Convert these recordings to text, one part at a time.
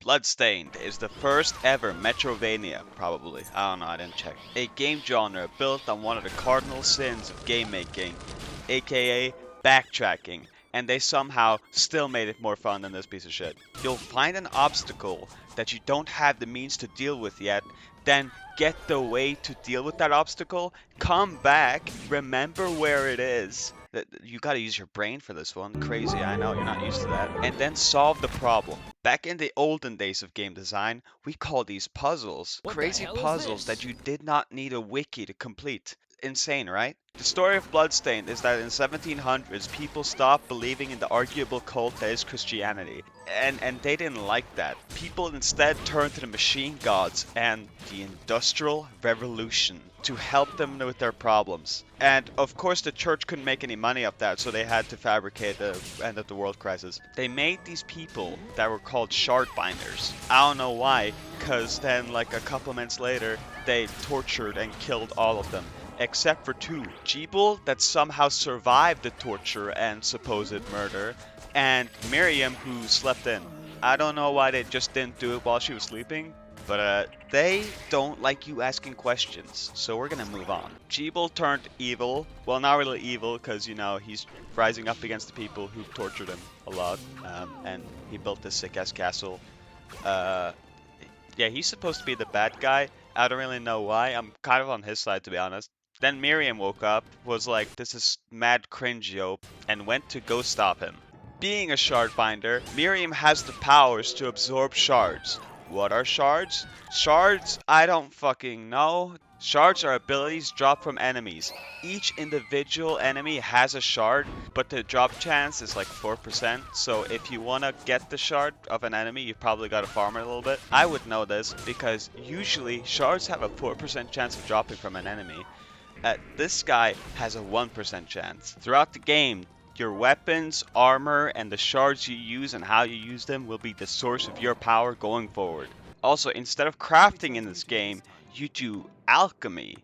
Bloodstained is the first ever Metrovania, probably. I don't know, I didn't check. A game genre built on one of the cardinal sins of game making, aka backtracking, and they somehow still made it more fun than this piece of shit. You'll find an obstacle that you don't have the means to deal with yet, then get the way to deal with that obstacle, come back, remember where it is. You gotta use your brain for this one. Crazy, I know, you're not used to that. And then solve the problem. Back in the olden days of game design, we called these puzzles. What the Crazy hell is puzzles this? that you did not need a wiki to complete. Insane, right? The story of Bloodstained is that in 1700s, people stopped believing in the arguable cult that is Christianity. And they didn't like that. People instead turned to the machine gods and the Industrial Revolution to help them with their problems. And of course the church couldn't make any money off that, so they had to fabricate the end of the world crisis. They made these people that were called shard binders. I don't know why, cause then like a couple minutes later, they tortured and killed all of them. Except for two. Jeeble, that somehow survived the torture and supposed murder, and Miriam, who slept in. I don't know why they just didn't do it while she was sleeping, but they don't like you asking questions, so we're gonna move on. Jeeble turned evil. Well, not really evil, because, you know, he's rising up against the people who tortured him a lot, and he built this sick-ass castle. Uh, yeah, he's supposed to be the bad guy. I don't really know why. I'm kind of on his side, to be honest. Then Miriam woke up, was like, this is mad cringe, yo, and went to go stop him. Being a shard binder, Miriam has the powers to absorb shards. What are shards? Shards? I don't fucking know. Shards are abilities dropped from enemies. Each individual enemy has a shard, but the drop chance is like 4%. So if you want to get the shard of an enemy, you probably got to farm it a little bit. I would know this because usually shards have a 4% chance of dropping from an enemy. This guy has a 1% chance. Throughout the game, your weapons, armor, and the shards you use and how you use them will be the source of your power going forward. Also, instead of crafting in this game, you do alchemy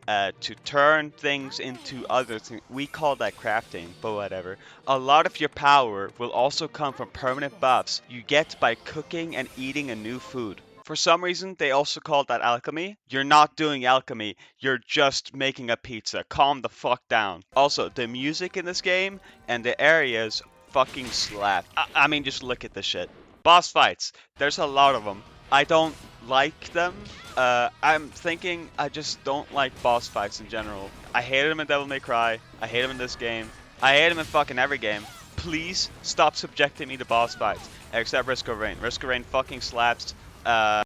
to turn things into other things. We call that crafting, but whatever. A lot of your power will also come from permanent buffs you get by cooking and eating a new food. For some reason, they also call that alchemy. You're not doing alchemy, you're just making a pizza. Calm the fuck down. Also, the music in this game and the areas fucking slap. I mean, just look at this shit. Boss fights, there's a lot of them. I don't like them. I'm thinking I just don't like boss fights in general. I hated them in Devil May Cry. I hate them in this game. I hate them in fucking every game. Please stop subjecting me to boss fights. Except Risk of Rain. Risk of Rain fucking slaps.